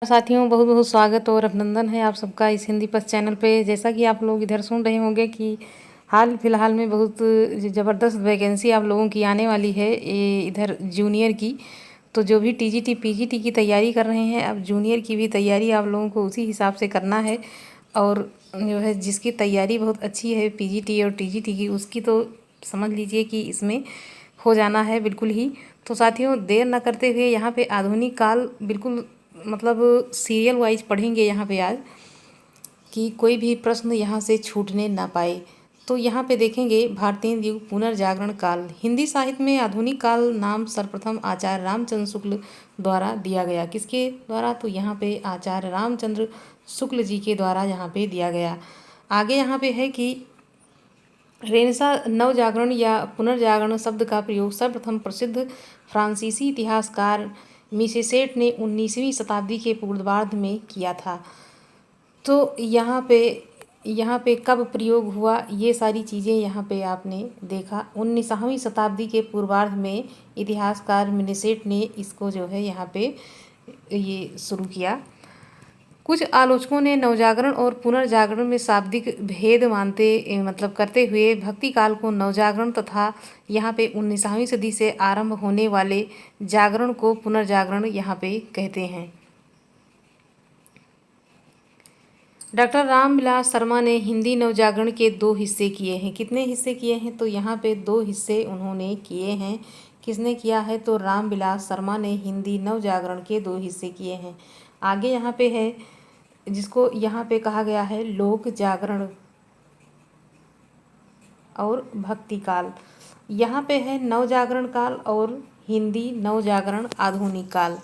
साथियों, बहुत बहुत स्वागत और अभिनंदन है आप सबका इस हिंदी पथ चैनल पे। जैसा कि आप लोग इधर सुन रहे होंगे कि हाल फिलहाल में बहुत ज़बरदस्त वैकेंसी आप लोगों की आने वाली है ये इधर जूनियर की। तो जो भी टीजीटी पीजीटी की तैयारी कर रहे हैं, अब जूनियर की भी तैयारी आप लोगों को उसी हिसाब से करना है। और जो है जिसकी तैयारी बहुत अच्छी है पीजीटी और टीजीटी की, उसकी तो समझ लीजिए कि इसमें हो जाना है बिल्कुल ही। तो साथियों, देर न करते हुए यहाँ पे आधुनिक काल बिल्कुल मतलब सीरियल वाइज पढ़ेंगे यहाँ पे आज, कि कोई भी प्रश्न यहाँ से छूटने ना पाए। तो यहाँ पे देखेंगे भारतीय युग पुनर्जागरण काल। हिंदी साहित्य में आधुनिक काल नाम सर्वप्रथम आचार्य रामचंद्र शुक्ल द्वारा दिया गया। किसके द्वारा? तो यहाँ पे आचार्य रामचंद्र शुक्ल जी के द्वारा यहाँ पे दिया गया। आगे यहाँ पे है कि रेनेसां नवजागरण या पुनर्जागरण शब्द का प्रयोग सर्वप्रथम प्रसिद्ध फ्रांसीसी इतिहासकार मिसेसेट ने 19वीं शताब्दी के पूर्वार्ध में किया था। तो यहाँ पे कब प्रयोग हुआ, ये सारी चीज़ें यहाँ पे आपने देखा। 19वीं शताब्दी के पूर्वार्ध में इतिहासकार मिसेसेट ने इसको जो है यहाँ पे ये शुरू किया। कुछ आलोचकों ने नवजागरण और पुनर्जागरण में शाब्दिक भेद मानते मतलब करते हुए भक्ति काल को नवजागरण तथा यहाँ पे 19वीं सदी से आरंभ होने वाले जागरण को पुनर्जागरण यहाँ पे कहते हैं। डॉक्टर रामविलास शर्मा ने हिंदी नवजागरण के 2 हिस्से किए हैं। कितने हिस्से किए हैं? तो यहाँ पे 2 हिस्से उन्होंने किए हैं। किसने किया है? तो रामविलास शर्मा ने हिंदी नवजागरण के 2 हिस्से किए हैं। आगे यहाँ पे है जिसको यहाँ पे कहा गया है लोक जागरण और भक्ति काल। यहाँ पे है नवजागरण काल और हिंदी नवजागरण आधुनिक काल।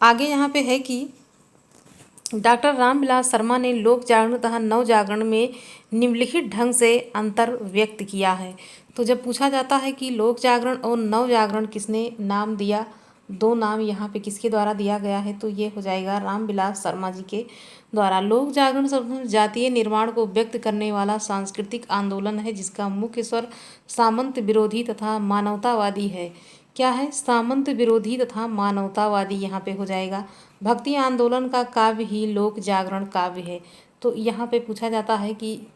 आगे यहाँ पे है कि डॉक्टर रामविलास शर्मा ने लोक जागरण तथा नवजागरण में निम्नलिखित ढंग से अंतर व्यक्त किया है। तो जब पूछा जाता है कि लोक जागरण और नवजागरण किसने नाम दिया, 2 नाम यहाँ पे किसके द्वारा दिया गया है, तो ये हो जाएगा रामविलास शर्मा जी के द्वारा। लोक जागरण शब्द जातीय निर्माण को व्यक्त करने वाला सांस्कृतिक आंदोलन है जिसका मुख्य स्वर सामंत विरोधी तथा मानवतावादी है। क्या है? सामंत विरोधी तथा मानवतावादी यहाँ पे हो जाएगा। भक्ति आंदोलन का काव्य ही लोक जागरण काव्य है। तो यहाँ पे पूछा जाता है कि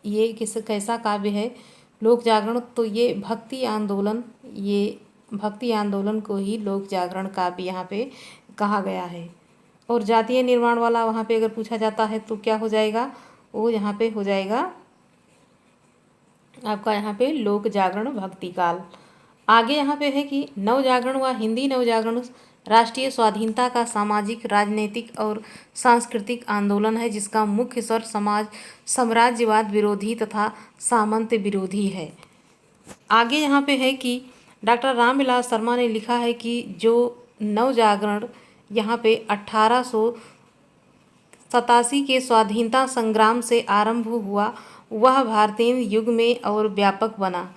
ये कैसा काव्य है लोक जागरण, तो ये भक्ति आंदोलन को ही लोक जागरण काव्य यहाँ पे कहा गया है। और जातीय निर्माण वाला वहाँ पे अगर पूछा जाता है तो क्या हो जाएगा? वो यहाँ पे हो जाएगा आपका यहाँ पे लोक जागरण भक्ति काल। आगे यहाँ पे है कि नवजागरण व हिंदी नवजागरण राष्ट्रीय स्वाधीनता का सामाजिक, राजनीतिक और सांस्कृतिक आंदोलन है जिसका मुख्य स्वर साम्राज्यवाद विरोधी तथा सामंत विरोधी है। आगे यहाँ पे है कि डॉक्टर रामविलास शर्मा ने लिखा है कि जो नवजागरण यहाँ पे 1887 के स्वाधीनता संग्राम से आरंभ हुआ वह भारतीय युग में और व्यापक बना।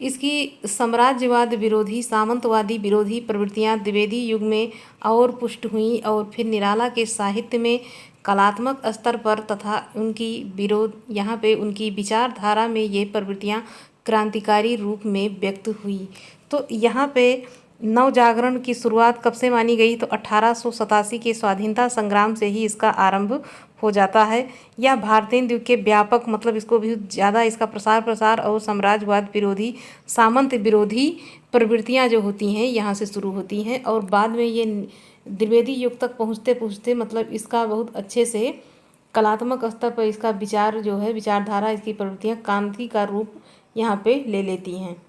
इसकी साम्राज्यवाद विरोधी, सामंतवादी विरोधी प्रवृत्तियां द्विवेदी युग में और पुष्ट हुईं और फिर निराला के साहित्य में कलात्मक स्तर पर तथा उनकी विचारधारा में ये प्रवृत्तियां क्रांतिकारी रूप में व्यक्त हुई। तो यहाँ पे नवजागरण की शुरुआत कब से मानी गई? तो 1887 के स्वाधीनता संग्राम से ही इसका आरंभ हो जाता है। यह भारतीय युग के व्यापक मतलब इसको भी ज़्यादा इसका प्रसार और साम्राज्यवाद विरोधी, सामंत विरोधी प्रवृत्तियां जो होती हैं यहाँ से शुरू होती हैं और बाद में ये द्विवेदी युग तक पहुँचते मतलब इसका बहुत अच्छे से कलात्मक स्तर पर इसका विचार जो है, विचारधारा, इसकी प्रवृत्तियाँ क्रांति का रूप यहाँ पे ले लेती हैं।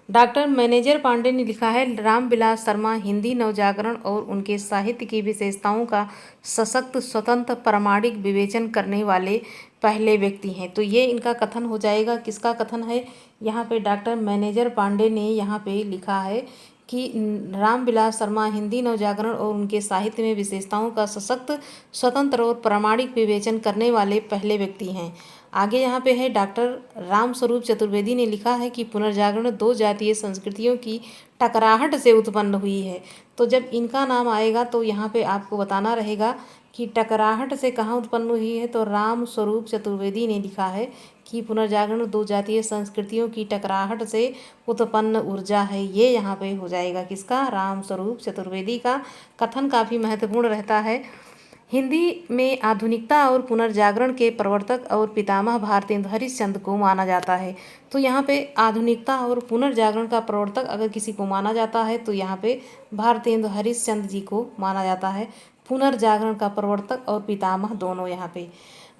डॉक्टर मैनेजर पांडे ने लिखा है रामविलास शर्मा हिंदी नवजागरण और उनके साहित्य की विशेषताओं का सशक्त, स्वतंत्र, प्रामाणिक विवेचन करने वाले पहले व्यक्ति हैं। तो ये इनका कथन हो जाएगा। किसका कथन है? यहाँ पे डॉक्टर मैनेजर पांडे ने यहाँ पे लिखा है कि रामविलास शर्मा हिंदी नवजागरण और उनके साहित्य में विशेषताओं का सशक्त, स्वतंत्र और प्रामाणिक विवेचन करने वाले पहले व्यक्ति हैं। आगे यहाँ पे है डॉक्टर रामस्वरूप चतुर्वेदी ने लिखा है कि पुनर्जागरण 2 जातीय संस्कृतियों की टकराहट से उत्पन्न हुई है। तो जब इनका नाम आएगा तो यहाँ पे आपको बताना रहेगा कि टकराहट से कहाँ उत्पन्न हुई है। तो राम स्वरूप चतुर्वेदी ने लिखा है कि पुनर्जागरण दो जातीय संस्कृतियों की टकराहट से उत्पन्न ऊर्जा है। ये यहाँ पे हो जाएगा किसका, राम स्वरूप चतुर्वेदी का कथन काफ़ी महत्वपूर्ण रहता है। हिंदी में आधुनिकता और पुनर्जागरण के प्रवर्तक और पितामह भारतेंदु हरिश्चंद्र को माना जाता है। तो यहाँ पे आधुनिकता और पुनर्जागरण का प्रवर्तक अगर किसी को माना जाता है तो यहाँ पे भारतेंदु हरिश्चंद्र जी को माना जाता है। पुनर्जागरण का प्रवर्तक और पितामह दोनों यहाँ पे।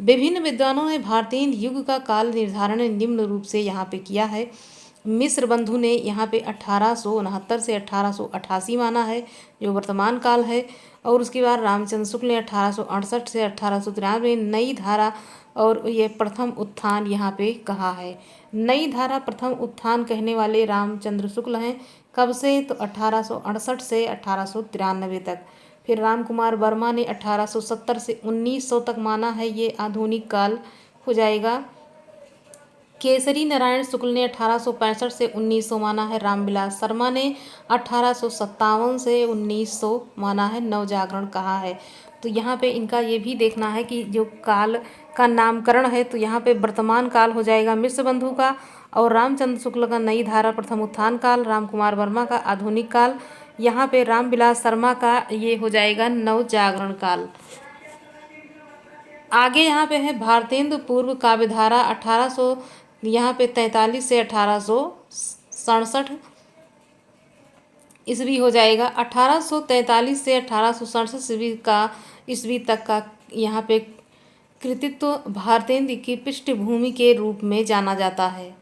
विभिन्न विद्वानों ने भारतीय युग का काल निर्धारण निम्न रूप से यहाँ पे किया है। मिस्र बंधु ने यहाँ पे 1869 से 1888 माना है, जो वर्तमान काल है। और उसके बाद रामचंद्र शुक्ल ने 1868 से 1893 नई धारा और ये प्रथम उत्थान यहाँ पे कहा है। नई धारा प्रथम उत्थान कहने वाले रामचंद्र शुक्ल हैं। कब से, तो 1868 से 1893 तक। फिर राम कुमार वर्मा ने 1870 से 1900 तक माना है, ये आधुनिक काल हो जाएगा। केसरी नारायण शुक्ल ने 1865 से 1900 माना है। रामविलास शर्मा ने 1857 से 1900 माना है, नवजागरण कहा है। तो यहाँ पे इनका ये भी देखना है कि जो काल का नामकरण है तो यहाँ पे वर्तमान काल हो जाएगा मिश्र बंधु का, और रामचंद्र शुक्ल का नई धारा प्रथम उत्थान काल, राम कुमार वर्मा का आधुनिक काल, यहाँ पे रामविलास शर्मा का ये हो जाएगा नवजागरण काल। आगे यहाँ पे है भारतेंदु पूर्व काव्यधारा 1800 यहाँ पे 43 से 1867 ईस्वी हो जाएगा। 1843 से 1867 ईस्वी तक का यहाँ पे कृतित्व भारतेंदु की पृष्ठभूमि के रूप में जाना जाता है।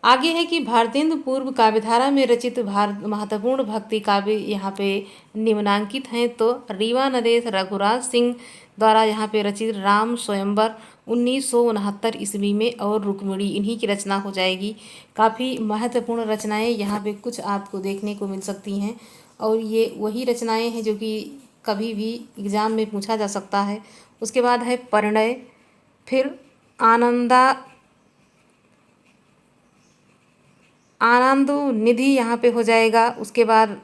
आगे है कि भारतेंदु पूर्व काव्यधारा में रचित महत्वपूर्ण भक्ति काव्य यहाँ पे निम्नांकित हैं। तो रीवा नरेश रघुराज सिंह द्वारा यहाँ पे रचित राम स्वयंवर 1969 ईस्वी में और रुक्मिणी, इन्हीं की रचना हो जाएगी। काफ़ी महत्वपूर्ण रचनाएं यहाँ पे कुछ आपको देखने को मिल सकती हैं, और ये वही रचनाएं हैं जो कि कभी भी एग्ज़ाम में पूछा जा सकता है। उसके बाद है परिणय, फिर आनंद निधि यहाँ पे हो जाएगा। उसके बाद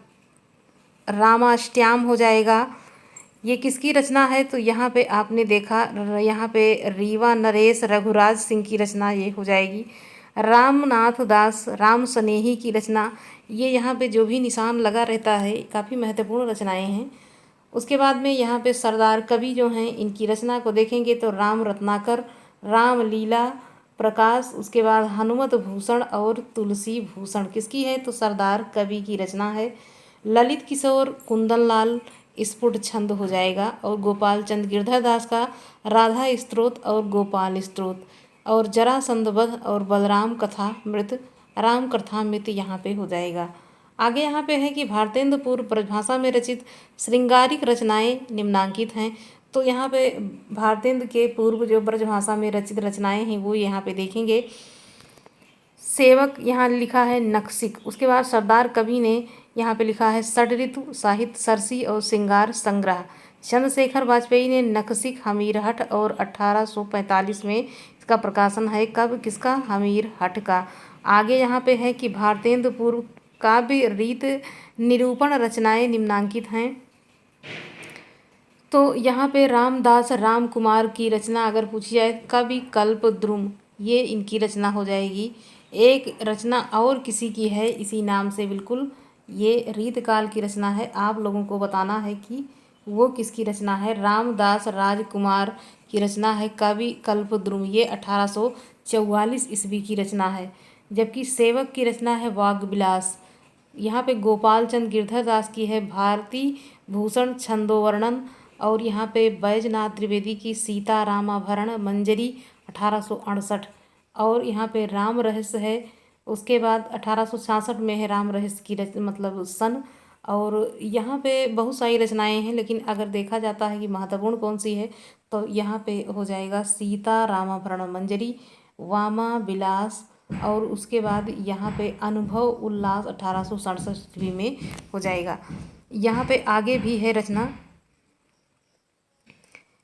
रामाष्टयाम हो जाएगा। ये किसकी रचना है, तो यहाँ पे आपने देखा यहाँ पे रीवा नरेश रघुराज सिंह की रचना ये हो जाएगी। रामनाथ दास राम स्नेही की रचना, ये यहाँ पे जो भी निशान लगा रहता है काफ़ी महत्वपूर्ण रचनाएं हैं। उसके बाद में यहाँ पे सरदार कवि जो हैं इनकी रचना को देखेंगे तो राम रत्नाकर, राम लीला प्रकाश, उसके बाद हनुमत भूषण और तुलसी भूषण किसकी है, तो सरदार कवि की रचना है। ललित किशोर कुंदनलाल स्फुट छंद हो जाएगा। और गोपाल चंद गिरधर दास का राधा स्तोत्र और गोपाल स्तोत्र, और जरासंध वध और बलराम कथा मृत राम कथा मृत यहाँ पे हो जाएगा। आगे यहाँ पे है कि भारतेंदु पूर्व ब्रजभाषा में रचित श्रृंगारिक रचनाएं निम्नांकित हैं। तो यहाँ पे भारतेंदु के पूर्व जो ब्रजभाषा में रचित रचनाएं हैं वो यहाँ पे देखेंगे। सेवक यहाँ लिखा है नखशिक। उसके बाद सरदार कवि ने यहाँ पे लिखा है षड ऋतु साहित्य सरसी और श्रृंगार संग्रह। चंद्रशेखर वाजपेयी ने नखशिक हमीरहट और 1845 में इसका प्रकाशन है। कब, किसका, हमीरहट का। आगे यहाँ पे है कि भारतेंदु पूर्व काव्य रीत निरूपण रचनाएं निम्नांकित हैं। तो यहाँ पे रामदास राम कुमार की रचना अगर पूछी जाए, कवि कल्प द्रुम, ये इनकी रचना हो जाएगी। एक रचना और किसी की है इसी नाम से, बिल्कुल ये रीतकाल की रचना है। आप लोगों को बताना है कि वो किसकी रचना है। रामदास राजकुमार की रचना है कवि कल्प द्रुम, ये 1844 ईस्वी की रचना है। जबकि सेवक की रचना है वाग विलास। यहाँ पे गोपाल चंद गिरधर दास की है भारती भूषण छंदोवर्णन, और यहाँ पे बैजनाथ त्रिवेदी की सीता रामाभरण मंजरी 1868, और यहाँ पे राम रहस्य है। उसके बाद 1866 में है राम रहस्य की मतलब सन। और यहाँ पे बहुत सारी रचनाएं हैं, लेकिन अगर देखा जाता है कि महत्वपूर्ण कौन सी है तो यहाँ पे हो जाएगा सीता रामाभरण मंजरी, वामा विलास, और उसके बाद यहाँ पे अनुभव उल्लास 1867 ईस्वी में हो जाएगा। यहाँ पे आगे भी है रचना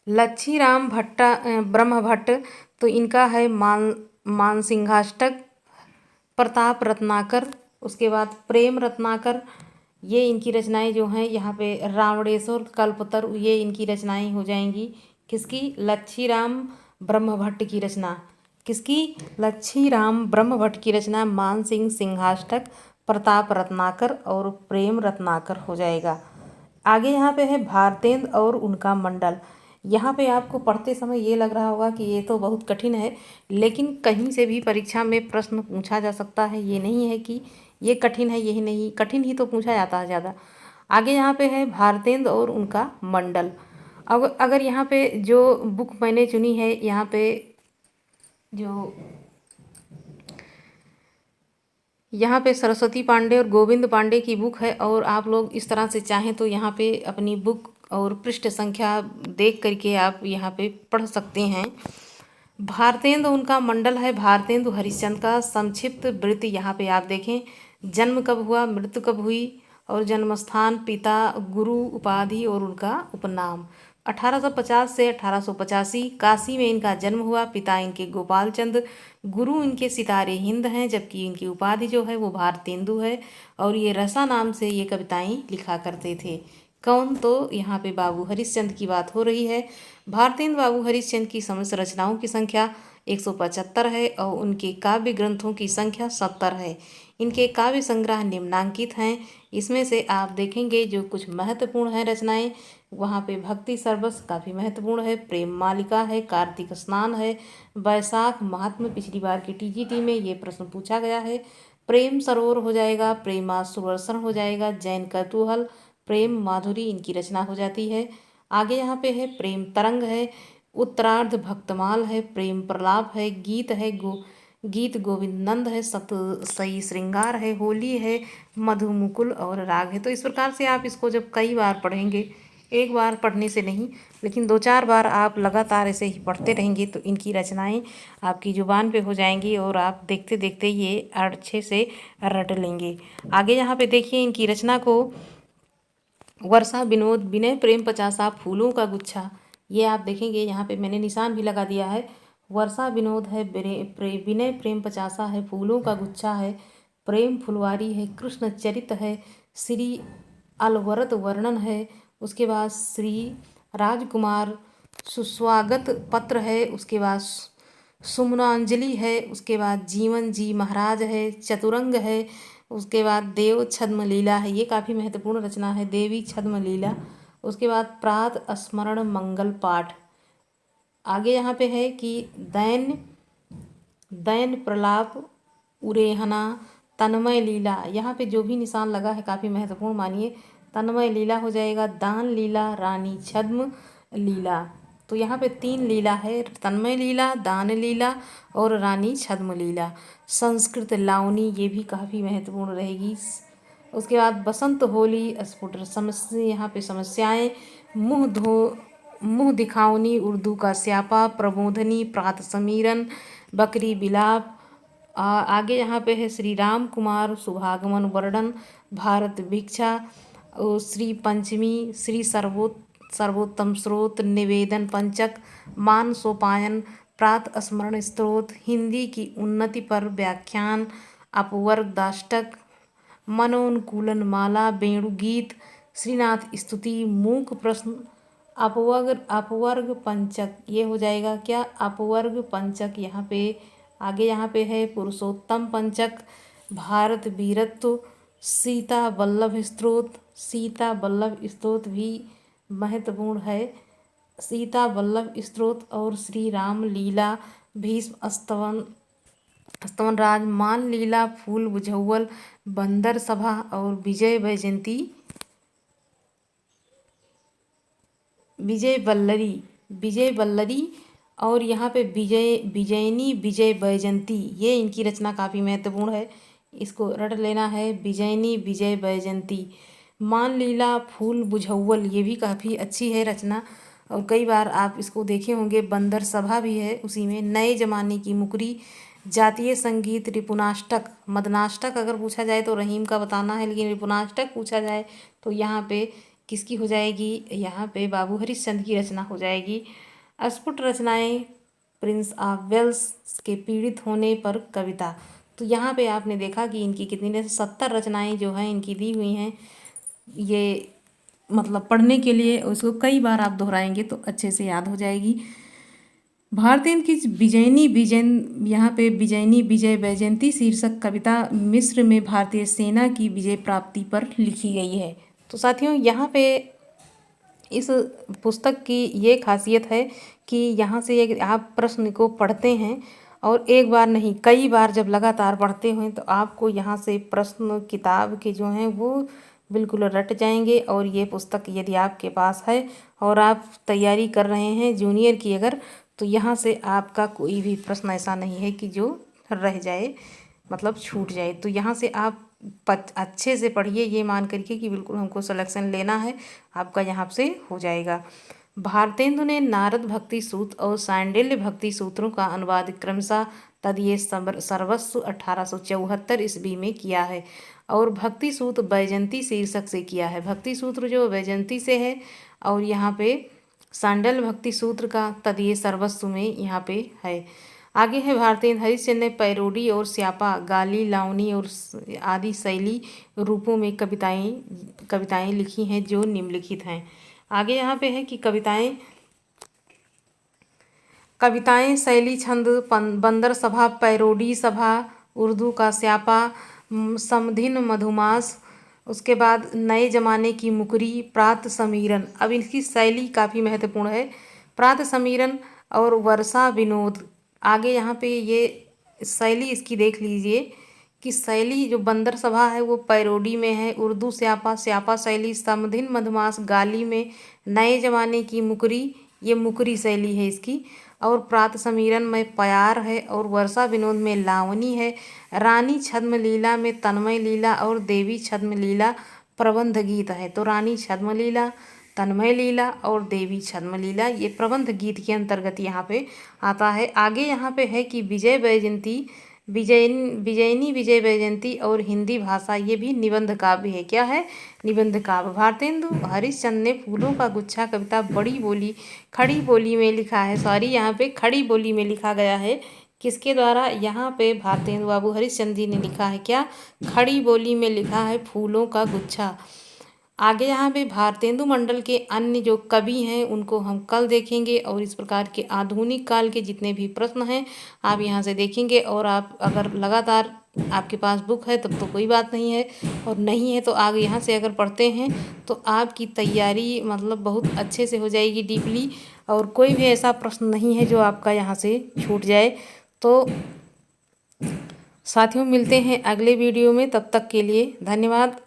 लच्छीराम भट्टा ब्रह्म भट्ट, तो इनका है मानसिंहाष्टक, प्रताप रत्नाकर, उसके बाद प्रेम रत्नाकर, ये इनकी रचनाएं जो हैं यहाँ पे रावणेश्वर कल्पतरु, ये इनकी रचनाएं हो जाएंगी। किसकी? लच्छीराम ब्रह्मभट्ट की रचना। किसकी? लच्छीराम ब्रह्मभट्ट की रचना मानसिंह सिंहाष्टक, प्रताप रत्नाकर और प्रेम रत्नाकर हो जाएगा। आगे यहाँ पे है भारतेंद्र और उनका मंडल। यहाँ पे आपको पढ़ते समय ये लग रहा होगा कि ये तो बहुत कठिन है, लेकिन कहीं से भी परीक्षा में प्रश्न पूछा जा सकता है। ये नहीं है कि ये कठिन है, यही नहीं, कठिन ही तो पूछा जाता है ज़्यादा। आगे यहाँ पे है भारतेंद्र और उनका मंडल। अब अगर यहाँ पे जो बुक मैंने चुनी है, यहाँ पे जो यहाँ पे सरस्वती पांडे और गोविंद पांडे की बुक है, और आप लोग इस तरह से चाहें तो यहाँ पे अपनी बुक और पृष्ठ संख्या देख करके आप यहाँ पे पढ़ सकते हैं। भारतेंदु उनका मंडल है भारतेंदु हरिश्चंद्र का संक्षिप्त वृत्ति। यहाँ पे आप देखें, जन्म कब हुआ, मृत्यु कब हुई, और जन्म स्थान, पिता, गुरु, उपाधि और उनका उपनाम। 1850 से 1885 काशी में इनका जन्म हुआ। पिता इनके गोपाल चंद, गुरु इनके सितारे हिंद हैं, जबकि इनकी उपाधि जो है वो भारतेंदु है, और ये रसा नाम से ये कविताएं लिखा करते थे। कौन? तो यहाँ पे बाबू हरिश्चंद्र की बात हो रही है। भारतेंदु बाबू हरिश्चंद्र की समस्त रचनाओं की संख्या 175 है और उनके काव्य ग्रंथों की संख्या 70 है। इनके काव्य संग्रह निम्नांकित हैं। इसमें से आप देखेंगे जो कुछ महत्वपूर्ण है रचनाएं, वहाँ पे भक्ति सर्वस काफ़ी महत्वपूर्ण है, प्रेम मालिका है, कार्तिक स्नान है, वैशाख महात्म, पिछली बार की टीजीटी में ये प्रश्न पूछा गया है, प्रेम सरोवर हो जाएगा, प्रेमा सुवर्षण हो जाएगा, जैन कौतूहल, प्रेम माधुरी इनकी रचना हो जाती है। आगे यहाँ पे है प्रेम तरंग है, उत्तरार्ध भक्तमाल है, प्रेम प्रलाप है, गीत है, गीत गोविंद नंद है, सत सई श्रृंगार है, होली है, मधुमुकुल और राग है। तो इस प्रकार से आप इसको जब कई बार पढ़ेंगे, एक बार पढ़ने से नहीं लेकिन 2-4 बार आप लगातार ऐसे ही पढ़ते रहेंगे तो इनकी रचनाएं आपकी जुबान पे हो जाएंगी और आप देखते देखते ये अच्छे से रट लेंगे। आगे यहाँ पे देखिए इनकी रचना को, वर्षा विनोद, विनय प्रेम पचासा, फूलों का गुच्छा, ये आप देखेंगे यहाँ पे मैंने निशान भी लगा दिया है। वर्षा विनोद है, विनय प्रेम पचासा है, फूलों का गुच्छा है, प्रेम फुलवारी है, कृष्ण चरित है, श्री अलवरत वर्णन है, उसके बाद श्री राजकुमार सुस्वागत पत्र है, उसके बाद सुमनांजलि है, उसके बाद जीवन जी महाराज है, चतुरंग है, उसके बाद देव छद्म लीला है, ये काफ़ी महत्वपूर्ण रचना है, देवी छद्म लीला। उसके बाद प्रात स्मरण मंगल पाठ। आगे यहाँ पे है कि दैन प्रलाप उरेहना, तन्मय लीला, यहाँ पे जो भी निशान लगा है काफ़ी महत्वपूर्ण मानिए। तन्मय लीला हो जाएगा, दान लीला, रानी छद्म लीला। तो यहाँ पे 3 लीला है, तन्मय लीला, दान लीला और रानी छद्म लीला। संस्कृत लावनी, ये भी काफ़ी महत्वपूर्ण रहेगी। उसके बाद बसंत होली, स्फुट समस्या, यहाँ पे समस्याएं, मुँह दिखावनी, उर्दू का स्यापा, प्रबोधनी, प्रात समीरन, बकरी बिलाप। आगे यहाँ पे है श्री राम कुमार शुभागमन वर्णन, भारत भिक्षा, श्री पंचमी, श्री सर्वोत्तम स्रोत, निवेदन पंचक, मान सोपायन, प्रात स्मरण स्त्रोत, हिंदी की उन्नति पर व्याख्यान, अपवर्ग दाष्टक, मनोनुकूलन माला, वेणुगीत, श्रीनाथ स्तुति, मूक प्रश्न, अपवर्ग पंचक, ये हो जाएगा क्या? अपवर्ग पंचक। यहाँ पे आगे यहाँ पे है पुरुषोत्तम पंचक, भारत वीरत्व, सीता वल्लभ स्तोत्र, सीता वल्लभ स्तोत्र भी महत्वपूर्ण है, सीता वल्लभ स्तोत्र, और श्री राम लीला, भीष्म स्तवन राज, मान लीला, फूल बुझौल, बंदर सभा और विजय वल्लरी, और यहाँ पे विजयनी, विजय वैजयंती, ये इनकी रचना काफ़ी महत्वपूर्ण है, इसको रट लेना है, विजयनी, विजय वैजयंती। मान लीला, फूल बुझौल, ये भी काफ़ी अच्छी है रचना और कई बार आप इसको देखे होंगे। बंदर सभा भी है उसी में। नए जमाने की मुकरी, जातीय संगीत, रिपुनाष्टक, मदनाष्टक अगर पूछा जाए तो रहीम का बताना है, लेकिन रिपुनाष्टक पूछा जाए तो यहाँ पे किसकी हो जाएगी? यहाँ पे बाबू हरिश्चंद्र की रचना हो जाएगी। अस्फुट रचनाएं, प्रिंस ऑफ वेल्स के पीड़ित होने पर कविता, तो यहाँ पे आपने देखा कि इनकी कितनी 70 रचनाएं जो हैं इनकी दी हुई हैं। ये मतलब पढ़ने के लिए उसको कई बार आप दोहराएंगे तो अच्छे से याद हो जाएगी। भारतेंदु की यहाँ पे विजयनी विजय वैजयंती शीर्षक कविता मिस्र में भारतीय सेना की विजय प्राप्ति पर लिखी गई है। तो साथियों यहाँ पे इस पुस्तक की ये खासियत है कि यहाँ से आप प्रश्न को पढ़ते हैं और एक बार नहीं कई बार जब लगातार पढ़ते हैं तो आपको यहाँ से प्रश्न किताब के जो हैं वो बिल्कुल रट जाएंगे। और ये पुस्तक यदि आपके पास है और आप तैयारी कर रहे हैं जूनियर की अगर, तो यहाँ से आपका कोई भी प्रश्न ऐसा नहीं है कि जो रह जाए, मतलब छूट जाए। तो यहाँ से आप अच्छे से पढ़िए, ये मान करके कि बिल्कुल हमको सिलेक्शन लेना है, आपका यहाँ से हो जाएगा। भारतेंदु ने नारद भक्ति सूत्र और सांडिल्य भक्ति सूत्रों का अनुवाद क्रमशः तदीय सर्वस्व 1874 ईस्वी में किया है और भक्ति सूत्र वैजयंती शीर्षक से किया है। भक्ति सूत्र जो वैजयंती से है और यहाँ पे सांडल्य भक्ति सूत्र का तदीय सर्वस्व में यहाँ पे है। आगे है भारतेंदु हरिश्चंद्र ने पैरोडी और स्यापा, गाली, लावनी और आदि शैली रूपों में कविताएं लिखी हैं जो निम्नलिखित हैं। आगे यहाँ पे है कि कविताएं शैली छंद बंदर सभा, पैरोडी सभा, उर्दू का स्यापा, समधिन मधुमास, उसके बाद नए जमाने की मुकरी, प्रात समीरन। अब इनकी शैली काफ़ी महत्वपूर्ण है, प्रात समीरन और वर्षा विनोद। आगे यहाँ पे ये शैली इसकी देख लीजिए कि शैली जो बंदर सभा है वो पैरोडी में है, उर्दू स्यापा शैली, समधिन मधुमास गाली में, नए जमाने की मुकरी ये मुकरी शैली है इसकी, और प्रात समीरन में प्यार है, और वर्षा विनोद में लावनी है, रानी छद्म लीला में तन्मय लीला और देवी छद्म लीला प्रबंध गीत है। तो रानी छद्म लीला, तन्मय लीला और देवी छद्म लीला ये प्रबंध गीत के अंतर्गत यहाँ पे आता है। आगे यहाँ पे है कि विजयनी विजय वैजयंती और हिंदी भाषा ये भी निबंध काव्य है। क्या है? निबंध काव्य। भारतेंदु हरिश्चंद्र ने फूलों का गुच्छा कविता खड़ी बोली में लिखा है। सॉरी, यहाँ पे खड़ी बोली में लिखा गया है। किसके द्वारा? यहाँ पे भारतेंदु बाबू हरिश्चंद्र जी ने लिखा है। क्या? खड़ी बोली में लिखा है फूलों का गुच्छा। आगे यहाँ पे भारतेंदु मंडल के अन्य जो कवि हैं उनको हम कल देखेंगे, और इस प्रकार के आधुनिक काल के जितने भी प्रश्न हैं आप यहाँ से देखेंगे। और आप अगर लगातार आपके पास बुक है तब तो कोई बात नहीं है, और नहीं है तो आगे यहाँ से अगर पढ़ते हैं तो आपकी तैयारी मतलब बहुत अच्छे से हो जाएगी डीपली, और कोई भी ऐसा प्रश्न नहीं है जो आपका यहाँ से छूट जाए। तो साथियों मिलते हैं अगले वीडियो में, तब तक के लिए धन्यवाद।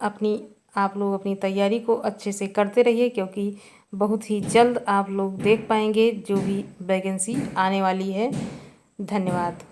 आप लोग अपनी तैयारी को अच्छे से करते रहिए, क्योंकि बहुत ही जल्द आप लोग देख पाएंगे जो भी वैकेंसी आने वाली है। धन्यवाद।